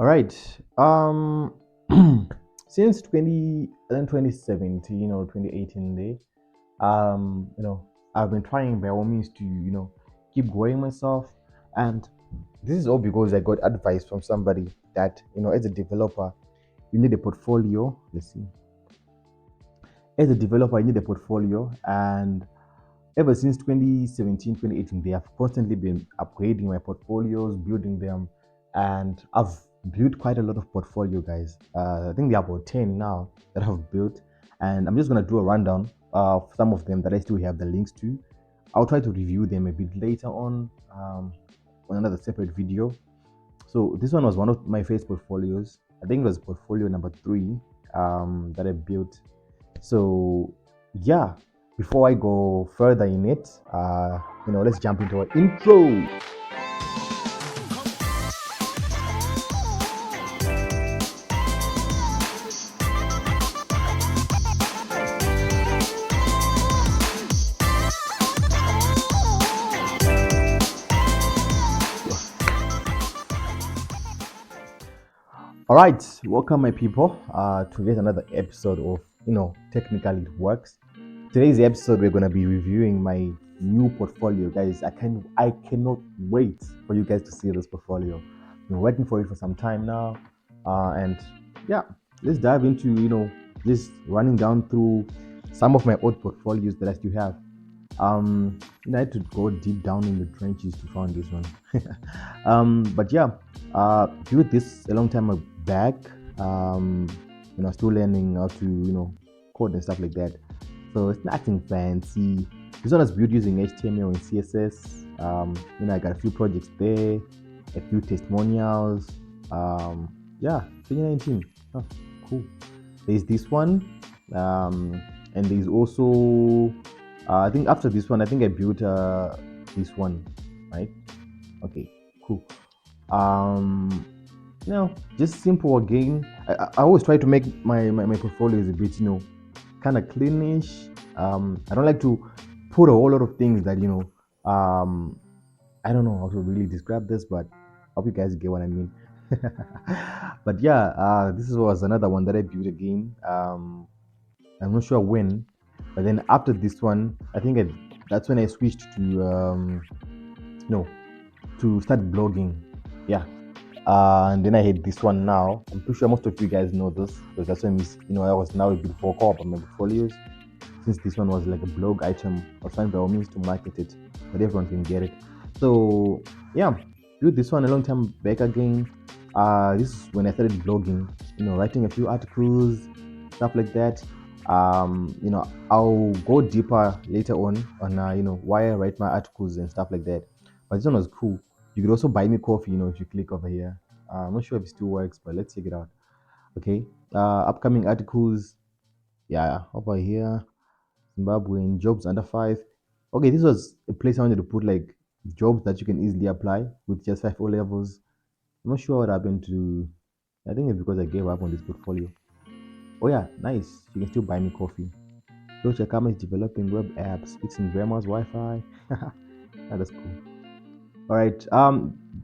All right. Since 2017 or 2018 day, I've been trying by all means to, keep growing myself. And this is all because I got advice from somebody that, as a developer, you need a portfolio. Let's see. As a developer, you need a portfolio. And ever since 2017, 2018, they have constantly been upgrading my portfolios, building them, and I've built quite a lot of portfolio, guys. I think there are about 10 now that I've built, and I'm just gonna do a rundown of some of them that I still have the links to. I'll try to review them a bit later on another separate video. So this one was one of my first portfolios. I think it was portfolio number 3 that I built. So yeah, before I go further in it, let's jump into our intro. All right, welcome my people to yet another episode of Technically It Works. Today's episode we're gonna be reviewing my new portfolio, guys. I cannot wait for you guys to see this portfolio. I've been working for it for some time now, and yeah, let's dive into just running down through some of my old portfolios that I still have. I had to go deep down in the trenches to find this one. But yeah, built this a long time back. Still learning how to code and stuff like that. So it's nothing fancy. This one is built using HTML and CSS. I got a few projects there, a few testimonials. Yeah, 2019. Oh, cool. There's this one, and there's also I think after this one, I think I built this one, right? Okay, cool. Just simple again. I always try to make my portfolios a bit, kind of cleanish. I don't like to put a whole lot of things that, I don't know how to really describe this, but I hope you guys get what I mean. But yeah, this was another one that I built again. I'm not sure when, but then after this one, I think that's when I switched to to start blogging. Yeah. And then I had this one now. I'm pretty sure most of you guys know this because that's when I was now a bit vocal about my portfolios. Since this one was like a blog item, I was trying by all means to market it, but everyone can get it. So yeah, built this one a long time back again. This is when I started blogging, writing a few articles, stuff like that. I'll go deeper later on why I write my articles and stuff like that. But this one was cool. You could also buy me coffee, if you click over here. I'm not sure if it still works, but let's check it out. Okay. Upcoming articles. Yeah, over here. Zimbabwean jobs under 5. Okay, this was a place I wanted to put like jobs that you can easily apply with just 5 O levels. I'm not sure what happened to. I think it's because I gave up on this portfolio. Oh yeah, nice. You can still buy me coffee. Deutsche Kammer is developing web apps, fixing grandma's Wi-Fi. That's cool. All right.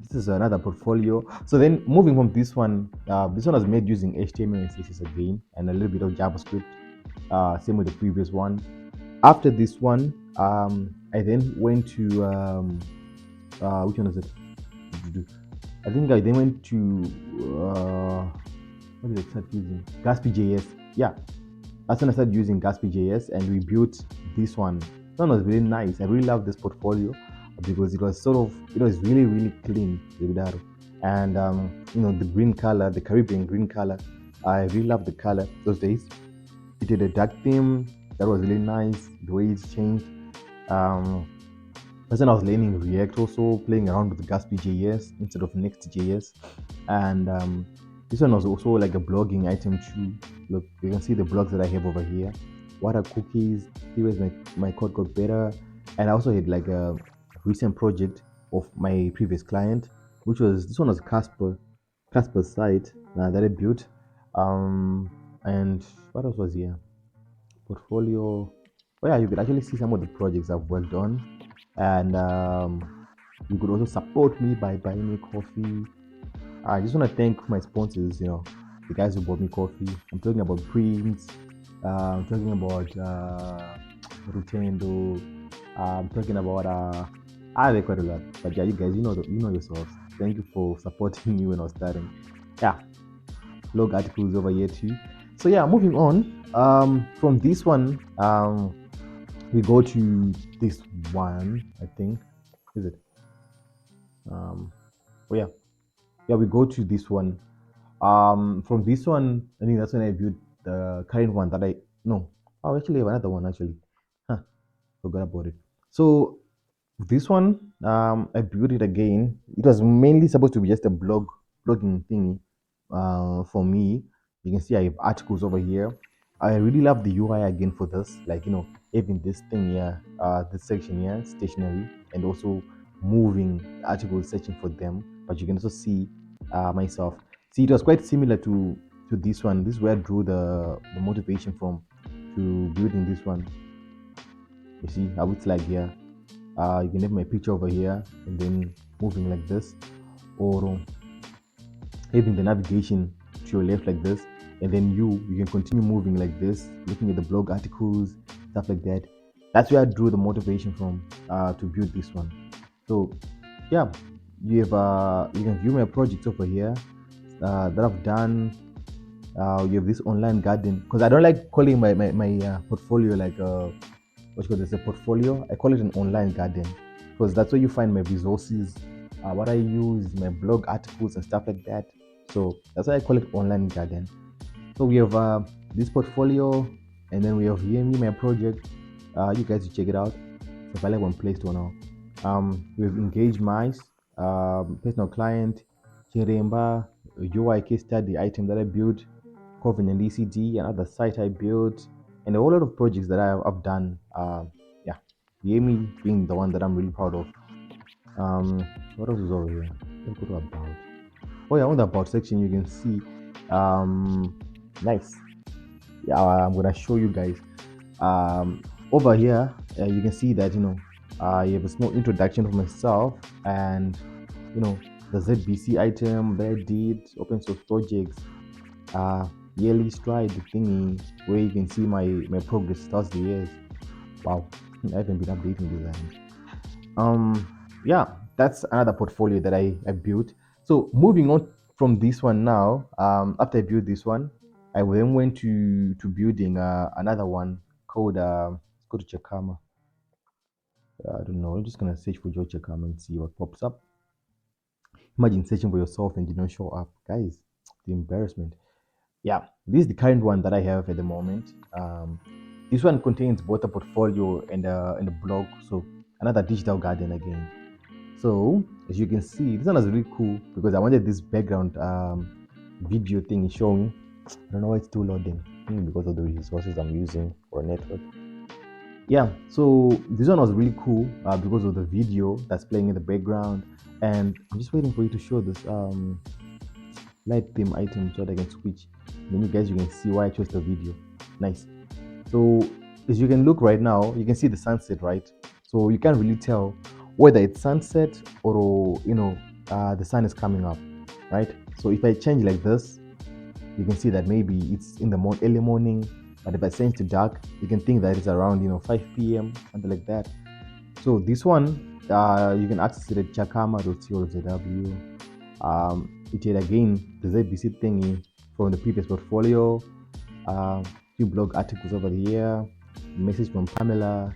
This is another portfolio. So then, moving from this one was made using HTML and CSS again, and a little bit of JavaScript. Same with the previous one. After this one, I then went to which one is it? I think I then went to what did I start using? Gatsby.js. Yeah, that's when I started using Gatsby.js, and we built this one. This one was really nice. I really love this portfolio because it was really, really clean, and the green color, the Caribbean green color. I really love the color those days. It did a dark theme that was really nice. The way it's changed. But then I was learning React, also playing around with Gatsby.js instead of Next.js, and this one was also like a blogging item too. Look, you can see the blogs that I have over here. What are cookies? Here is my code got better, and I also had like a recent project of my previous client, which was this one was Casper's site that I built. And what else was here? Portfolio. Oh yeah, you could actually see some of the projects I've worked on, and you could also support me by buying me coffee. I just want to thank my sponsors, the guys who bought me coffee. I'm talking about Prince, I'm talking about Rutendo, I'm talking about they quite a lot. But yeah, you guys, you know yourselves. Thank you for supporting me when I was starting. Yeah, blog articles over here too. So yeah, moving on. From this one, we go to this one. I think, is it? Oh yeah, yeah. We go to this one. From this one, I think that's when I viewed the current one that I no. Oh, actually, I have another one actually. Huh, forgot about it. So this one, I built it again. It was mainly supposed to be just a blogging thingy. For me, you can see I have articles over here. I really love the UI again for this. Like having this thing here, this section here, stationary, and also moving articles, searching for them. But you can also see myself. See, it was quite similar to this one. This is where I drew the motivation from to building this one. You see how it's like here. You can have my picture over here and then moving like this, or having the navigation to your left like this, and then you can continue moving like this, looking at the blog articles, stuff like that. That's where I drew the motivation from to build this one. So yeah, you can view my projects over here that I've done. You have this online garden, because I don't like calling my portfolio like what you call this, a portfolio. I call it an online garden because that's where you find my resources, what I use, my blog articles and stuff like that. So that's why I call it online garden. So we have this portfolio, and then we have here me my project. You guys should check it out. It's available on Play Store now. We have engaged mice, personal client, Chiremba, UI case study item that I built, Covenant ECD, another site I built, and a whole lot of projects that I've done. Yeah, Yemi being the one that I'm really proud of. What else is over here? Let's go to about. Oh yeah, on the about section you can see. Nice. Yeah, I'm gonna show you guys. Over here, you can see that you have a small introduction of myself, and the ZBC item that I did, open source projects, yearly stride thingy, where you can see my progress starts the years. Wow, I haven't been updating design. Yeah, that's another portfolio that I built. So moving on from this one now, after I built this one, I then went to building another one called let's go to Chakama. I don't know. I'm just gonna search for George Chakama and see what pops up. Imagine searching for yourself and you don't show up, guys. The embarrassment. Yeah, this is the current one that I have at the moment. This one contains both a portfolio and a blog, so another digital garden again. So as you can see, this one is really cool because I wanted this background video thing showing. I don't know why it's still loading. Maybe because of the resources I'm using for a network. Yeah, so this one was really cool because of the video that's playing in the background, and I'm just waiting for you to show this light theme item so that I can switch. Then you can see why I chose the video. Nice. So as you can look right now, you can see the sunset, right? So you can't really tell whether it's sunset or the sun is coming up, right? So if I change like this, you can see that maybe it's in the early morning, but if I change to dark, you can think that it's around 5 p.m. something like that. So this one, you can access it at chakama.co.zw. It had again the ZBC thingy from the previous portfolio, few blog articles over here, message from Pamela,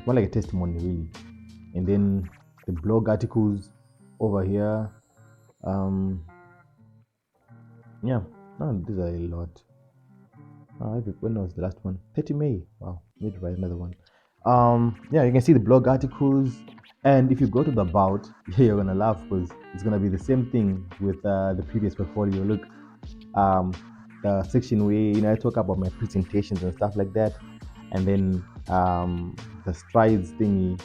more like a testimony really, and then the blog articles over here. Yeah, these are a lot. When was the last one? 30 May. Wow, need to write another one. Yeah, you can see the blog articles, and if you go to the about, you're gonna laugh because it's gonna be the same thing with the previous portfolio. Look, um, the section where I talk about my presentations and stuff like that, and then the strides thingy.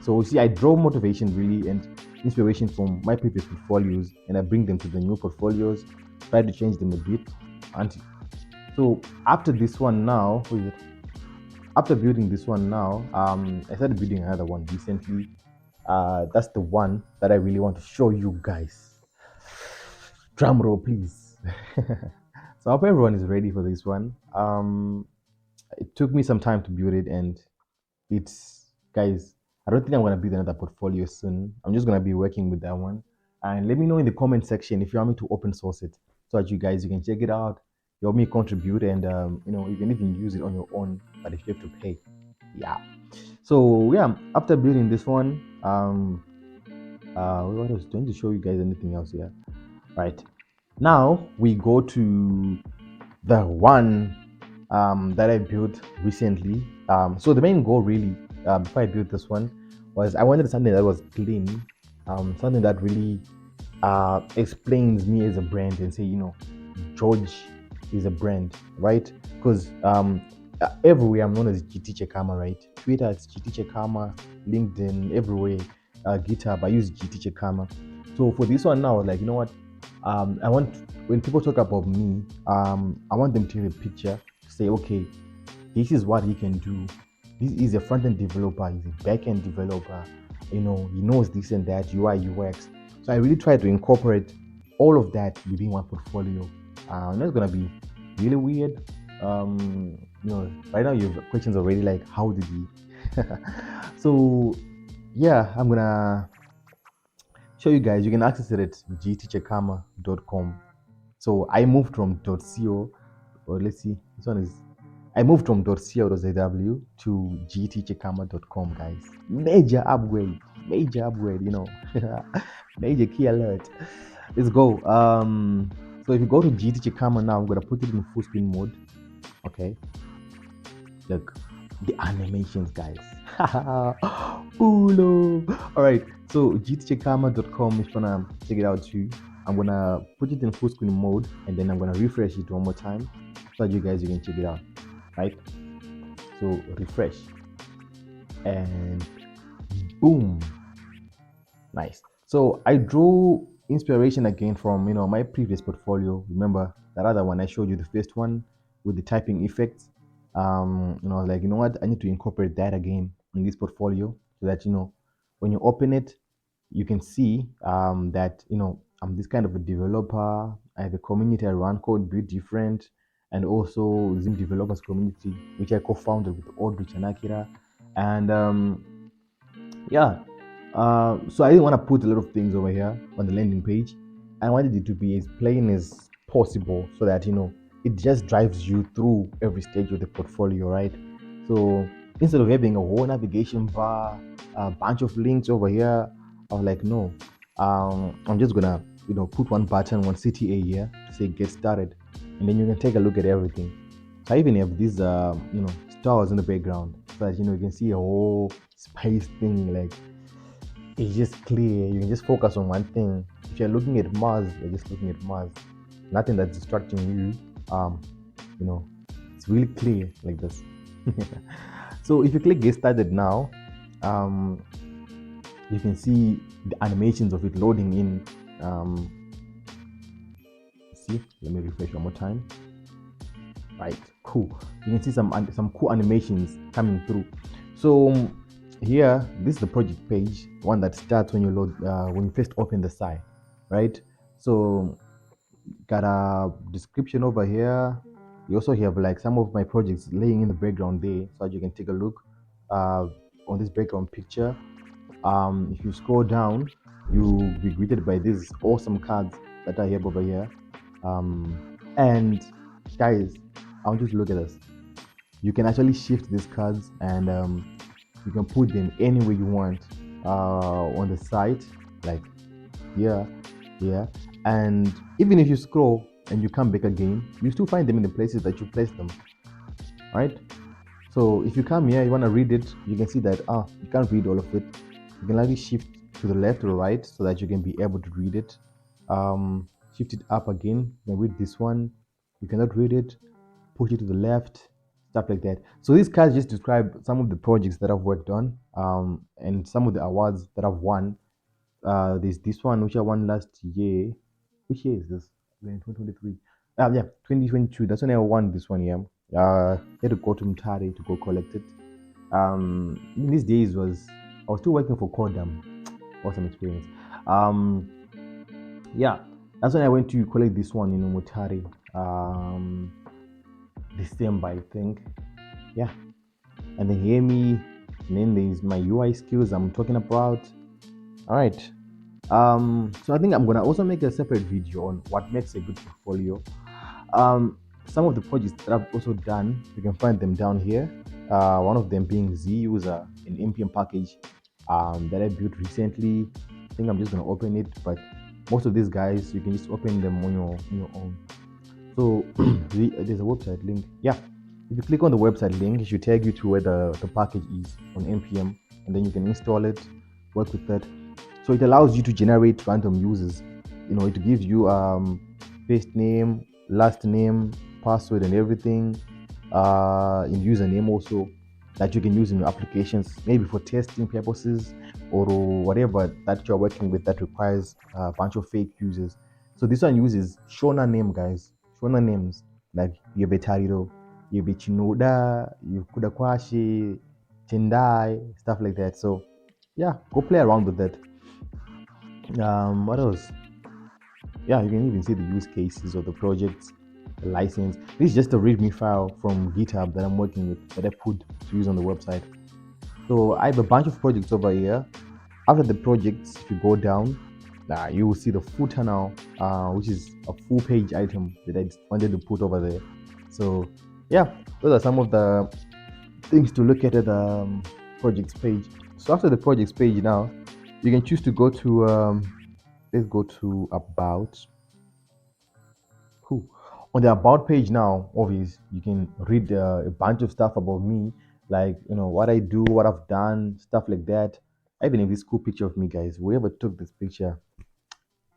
So you see, I draw motivation really and inspiration from my previous portfolios, and I bring them to the new portfolios, try to change them a bit, and so after this one now, after building this one now, I started building another one recently. That's the one that I really want to show you guys. Drum roll, please. So I hope everyone is ready for this one. It took me some time to build it, and it's guys. I don't think I'm gonna build another portfolio soon. I'm just gonna be working with that one. And let me know in the comment section if you want me to open source it, so that you can check it out. You want me to contribute, and you can even use it on your own, but if you have to pay, yeah. So yeah, after building this one, what else? Do I need to show you guys anything else here? Right. Now we go to the one that I built recently. So the main goal really, before I built this one, was I wanted something that was clean, something that really explains me as a brand and say, George is a brand, right? Because everywhere I'm known as GT Chekama, right? Twitter it's GT Chekama, LinkedIn, everywhere, GitHub I use GT Chekama. So for this one now, I was like, you know what? I want when people talk about me, I want them to have a picture to say, okay, this is what he can do. This is a front-end developer, he's a back-end developer, he knows this and that, UI, UX. So I really try to incorporate all of that within one portfolio. I know it's gonna be really weird. Right now you have questions already like how did he? So yeah, I'm gonna show you guys. You can access it at gtchekama.com. So I moved from .co, or let's see, this one is, I moved from .co.zw to gtchekama.com, guys. Major upgrade, major key alert. Let's go. So if you go to gtchekama now, I'm gonna put it in full screen mode. Okay, look, the animations, guys. Ooh, no. All right, so gtchekama.com, if you wanna check it out too, I'm gonna put it in full screen mode and then I'm gonna refresh it one more time so that you can check it out, right? So refresh and boom, nice. So I drew inspiration again from my previous portfolio. Remember that other one I showed you, the first one with the typing effects. Like, you know what, I need to incorporate that again in this portfolio so that when you open it you can see that I'm this kind of a developer. I have a community I run called Build Different, and also Zim Developers Community, which I co-founded with Aldrich and Akira. And yeah, so I didn't want to put a lot of things over here on the landing page. I wanted it to be as plain as possible so that it just drives you through every stage of the portfolio, right? So instead of having a whole navigation bar, a bunch of links over here, I was like, no, I'm just gonna put one button, one CTA here to say get started, and then you can take a look at everything. So I even have these stars in the background so that you can see a whole space thing. Like, it's just clear. You can just focus on one thing. If you're looking at Mars, you're just looking at Mars. Nothing that's distracting you. It's really clear like this. So if you click get started now, you can see the animations of it loading in. See, let me refresh one more time. Right, cool. You can see some cool animations coming through. So here, this is the project page, one that starts when you load when you first open the site, right? So got a description over here. You also have like some of my projects laying in the background there, so that you can take a look on this background picture. If you scroll down, you'll be greeted by these awesome cards that I have over here. And guys, I want you to look at this. You can actually shift these cards and you can put them anywhere you want on the site, like here, here. And even if you scroll and you come back again, you still find them in the places that you placed them, right? So if you come here, you want to read it, you can see that you can't read all of it. You can actually shift to the left or right so that you can be able to read it. Shift it up again, you can read this one. You cannot read it, push it to the left, stuff like that. So these cards just describe some of the projects that I've worked on and some of the awards that I've won. There's this one which I won last year. Which year is this? 2023. Yeah, 2022. That's when I won this one. Yeah. I had to go to Mtare to go collect it. In these days I was still working for Kodam. Awesome experience. Um, yeah, that's when I went to collect this one in Mutari. December, I think. Yeah, and then hear me. And then there's my UI skills I'm talking about. All right. So I think I'm gonna also make a separate video on what makes a good portfolio. Some of the projects that I've also done, you can find them down here. One of them being Z User, an npm package that I built recently. I think I'm just gonna open it, but most of these guys you can just open them on your own. So there's a website link. Yeah, if you click on the website link, it should take you to where the package is on npm, and then you can install it, work with that. So it allows you to generate random users. It gives you first name, last name, password, and everything. In username also that you can use in your applications, maybe for testing purposes or whatever that you're working with that requires a bunch of fake users. So this one uses Shona name, guys. Shona names like Yebetariro, Yebechinoda, Yukudakwashi, Tendai, stuff like that. So yeah, go play around with that. What else? Yeah, you can even see the use cases of the projects, the license. This is just a README file from GitHub that I'm working with that I put to use on the website. So I have a bunch of projects over here. After the projects, if you go down, you will see the footer now, which is a full page item that I wanted to put over there. So yeah, those are some of the things to look at the projects page. So after the projects page now, you can choose to go to let's go to about. Cool. On the about page now, obviously, you can read a bunch of stuff about me, like what I do, what I've done, stuff like that. I even have this cool picture of me, guys. Whoever took this picture,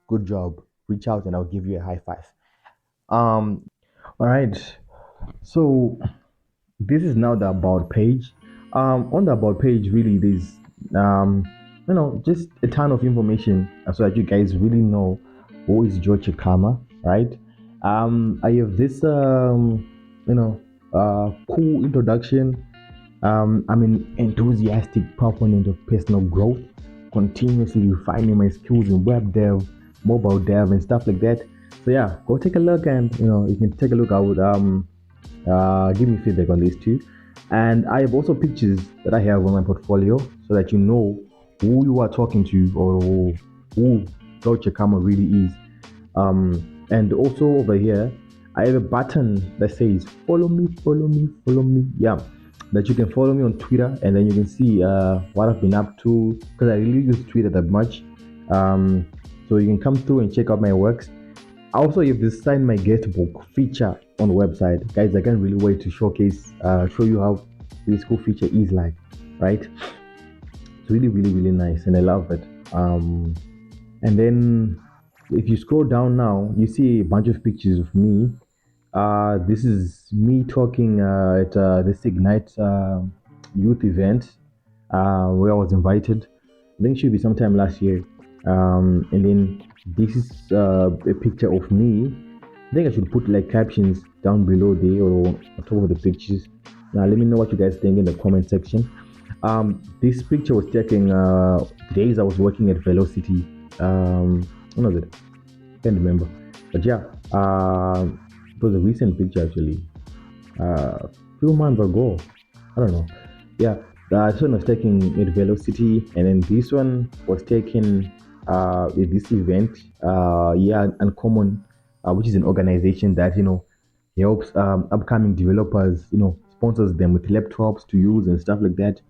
good job. Reach out and I'll give you a high five. All right. So this is now the about page. On the about page, really, there's just a ton of information so that you guys really know who is George Chikama, right? I have this cool introduction. I'm an enthusiastic proponent of personal growth, continuously refining my skills in web dev, mobile dev, and stuff like that. So yeah, go take a look, and you can take a look. I would give me feedback on these two. And I have also pictures that I have on my portfolio so that you know who you are talking to or who Deutsche Kammer really is. And also over here, I have a button that says follow me, follow me, follow me. Yeah, that you can follow me on Twitter and then you can see what I've been up to because I really use Twitter that much. So you can come through and check out my works. Also, you've designed my guestbook feature on the website, guys. I can't really wait to show you how this cool feature is like, right? It's really, really, really nice, and I love it. And then if you scroll down now, you see a bunch of pictures of me. This is me talking at this Ignite youth event where I was invited. I think it should be sometime last year. And then this is a picture of me. I think I should put like captions down below there or on top of the pictures. Now, let me know what you guys think in the comment section. This picture was taken days I was working at Velocity. When was it? Can't remember. But yeah, it was a recent picture actually. A few months ago. I don't know. Yeah, this one was taken at Velocity, and then this one was taken at this event. Yeah, Uncommon, which is an organization that helps upcoming developers. Sponsors them with laptops to use and stuff like that.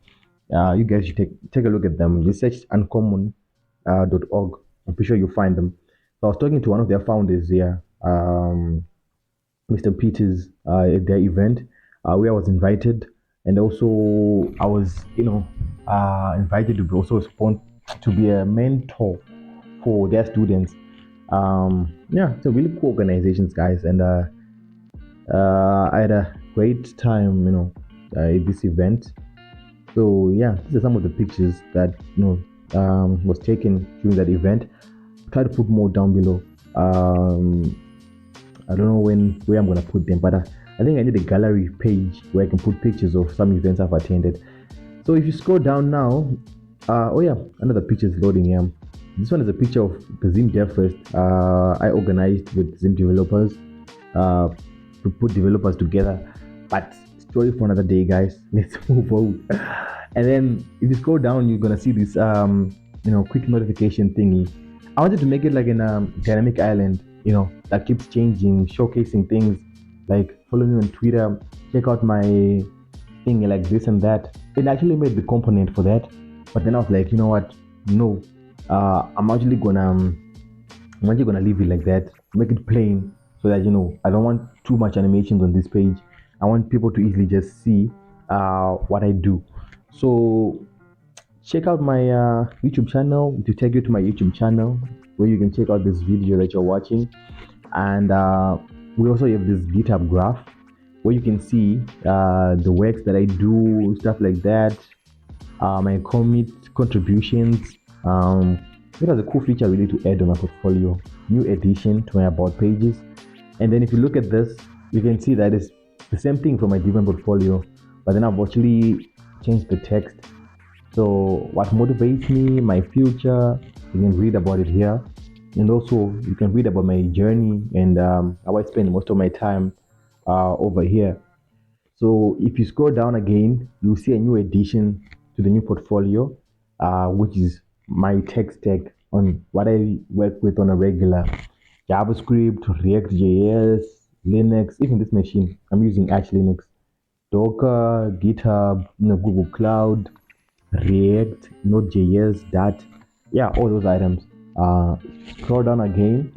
You guys should take a look at them. Just search uncommon.org. I'm pretty sure you'll find them. So I was talking to one of their founders here. Mr. Peters at their event where I was invited, and also I was, invited to be also to be a mentor for their students. Yeah, it's a really cool organizations, guys, and I had a great time, at this event. So yeah, these are some of the pictures that was taken during that event. Try to put more down below. I don't know where I'm gonna put them, but I think I need a gallery page where I can put pictures of some events I've attended. So if you scroll down now, Oh yeah, another picture is loading here. This one is a picture of the Zim Dev Fest. I organized with Zim developers uh, to put developers together. But story for another day, guys. Let's move on. And then if you scroll down, you're gonna see this quick notification thingy. I wanted to make it like an dynamic island, that keeps changing, showcasing things like follow me on Twitter, check out my thing like this and that. It actually made the component for that, but then I was like, you know what? No, I'm actually gonna leave it like that, make it plain, so that I don't want too much animations on this page. I want people to easily just see what I do. So check out my YouTube channel to take you to my YouTube channel where you can check out this video that you're watching, and we also have this GitHub graph where you can see the works that I do, stuff like that, my commit contributions. It was a cool feature really to add on my portfolio, new addition to my about pages. And then if you look at this, you can see that it's the same thing for my different portfolio, but then I've actually changed the text. So what motivates me, my future, you can read about it here. And also you can read about my journey and how I spend most of my time over here. So if you scroll down again, you'll see a new addition to the new portfolio, which is my tech stack on what I work with on a regular: JavaScript, React.js, Linux, even this machine. I'm using Arch Linux, Docker, GitHub, Google Cloud, React, Node.js, that, yeah, all those items. Scroll down again,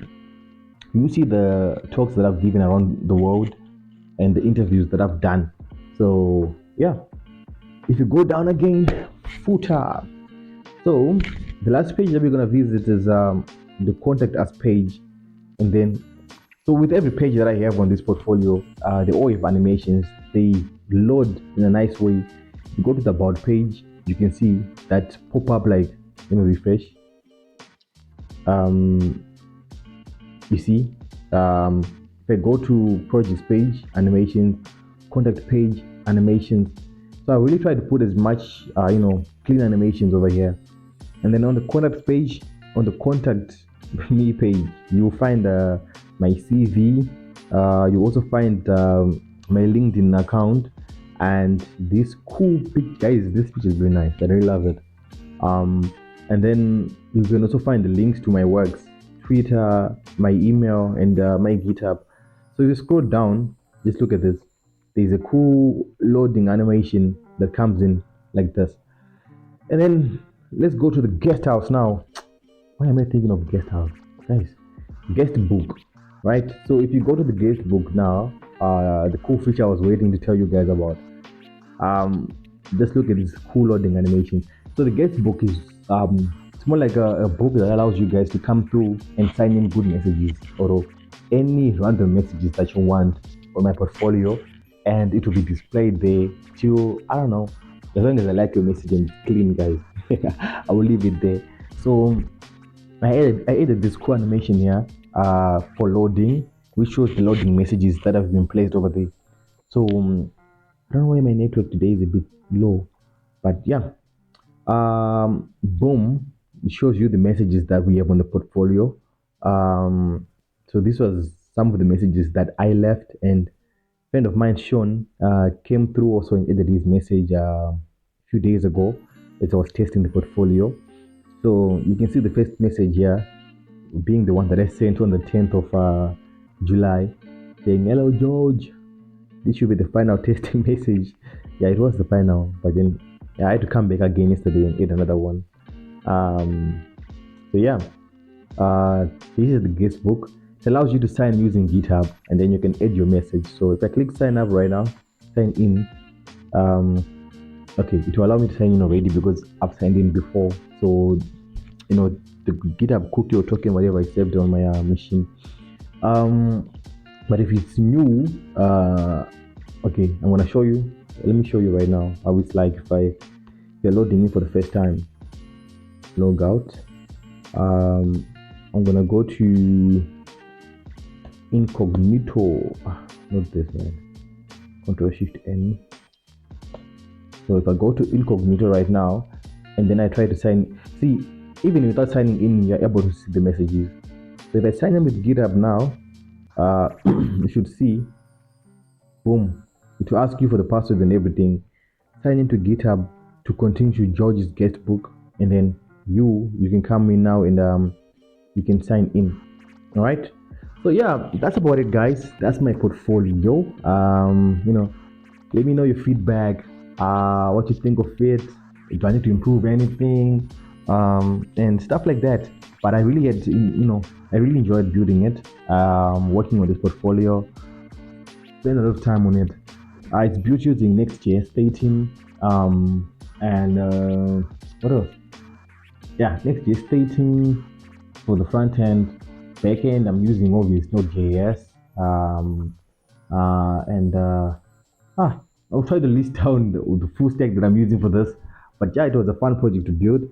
you see the talks that I've given around the world and the interviews that I've done. So yeah, if you go down again, footer. So the last page that we're gonna visit is the contact us page, and then so with every page that I have on this portfolio, they all have animations. They load in a nice way. You go to the about page, you can see that pop up like, let me refresh. Um, you see, if I go to projects page, animations, contact page, animations. So I really try to put as much, clean animations over here. And then on the contact page, on the contact me page, you'll find my CV. You also find my LinkedIn account and this cool picture. Guys, this picture is very nice. I really love it. And then you can also find the links to my works, Twitter, my email, and my GitHub. So if you scroll down, just look at this. There's a cool loading animation that comes in like this. And then let's go to the guest house now. Why am I thinking of guest house? Guys, guest book, right? So if you go to the guest book now, the cool feature I was waiting to tell you guys about. Um, just look at this cool loading animation. So the guest book is it's more like a book that allows you guys to come through and sign in good messages or any random messages that you want on my portfolio, and it will be displayed there till, I don't know, as long as I like your message and it's clean, guys. I will leave it there. So I added this cool animation here for loading, which shows the loading messages that have been placed over there. So I don't know why my network today is a bit low, but yeah. Boom, it shows you the messages that we have on the portfolio. So this was some of the messages that I left, and a friend of mine, Sean, came through also and added his message a few days ago as I was testing the portfolio. So you can see the first message here being the one that I sent on the 10th of July, saying, "Hello, George. This should be the final testing message." Yeah, it was the final, but then I had to come back again yesterday and add another one. Um, so yeah, this is the guest book. It allows you to sign using GitHub, and then you can add your message. So if I click sign up right now, sign in. Um, okay, it will allow me to sign in already because I've signed in before. So the GitHub cookie or token, whatever, I saved on my machine. But if it's new, okay, I'm gonna show you. Let me show you right now how it's like if you're loading in for the first time. Log out. I'm gonna go to incognito. Not this one. Control Shift N. So if I go to incognito right now, and then I try to sign. See, even without signing in, you're able to see the messages. So if I sign in with GitHub now, you should see, boom, it will ask you for the password and everything. Sign into GitHub to continue to George's guestbook, and then you can come in now and you can sign in. All right. So yeah, that's about it, guys. That's my portfolio. Let me know your feedback. What you think of it. Do I need to improve anything? And stuff like that. But I really had, I really enjoyed building it. Working on this portfolio. Spend a lot of time on it. It's built using Next.js 18. And what else? Yeah, Next.js 18 for the front end. Back end, I'm using obviously Node.js. And I'll try to list down the full stack that I'm using for this. But yeah, it was a fun project to build.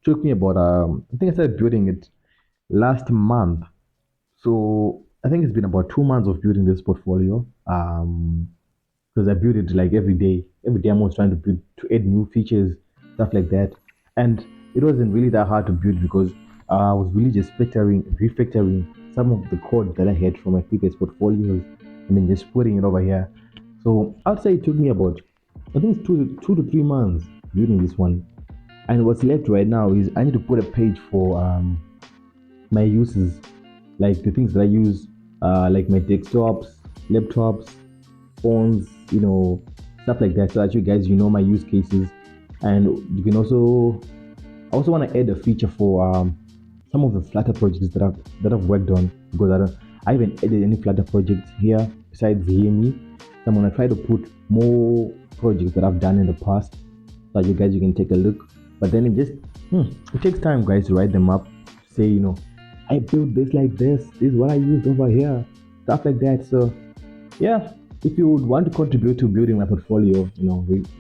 Took me about I think I started building it last month. So I think it's been about 2 months of building this portfolio. Because I build it like every day. Every day I'm always trying to build to add new features, stuff like that. And it wasn't really that hard to build because I was really just refactoring some of the code that I had from my previous portfolios, and then just putting it over here. So I'd say it took me about, I think it's 2 to 3 months building this one. And what's left right now is I need to put a page for my uses, like the things that I use, like my desktops, laptops, phones, stuff like that, so that you guys my use cases. And you can also, I also want to add a feature for some of the Flutter projects that I've worked on, because I haven't added any Flutter projects here besides me. So I'm gonna try to put more projects that I've done in the past, so that you can take a look. But then it takes time, guys, to write them up. Say, I built this like this. This is what I used over here, stuff like that. So yeah, if you would want to contribute to building my portfolio,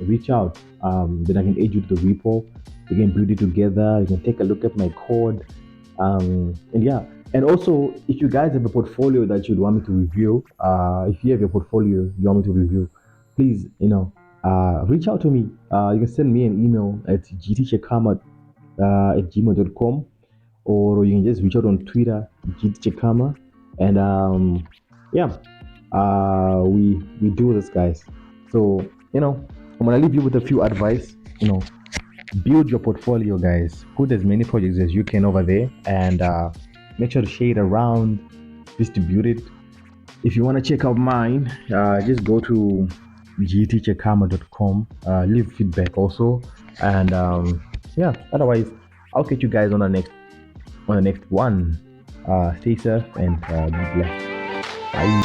reach out. Then I can add you to the repo. We can build it together. You can take a look at my code. And yeah, and also if you guys have a portfolio that you'd want me to review, if you have your portfolio you want me to review, please, reach out to me. You can send me an email at gtchekama@gmail.com, or you can just reach out on Twitter, gtchekama, and yeah, we do this, guys. So I'm gonna leave you with a few advice. Build your portfolio, guys. Put as many projects as you can over there, and make sure to share it around, distribute it. If you want to check out mine, just go to gtchekama.com. Leave feedback also, and yeah. Otherwise, I'll catch you guys on the next one. Stay safe and be blessed. Bye.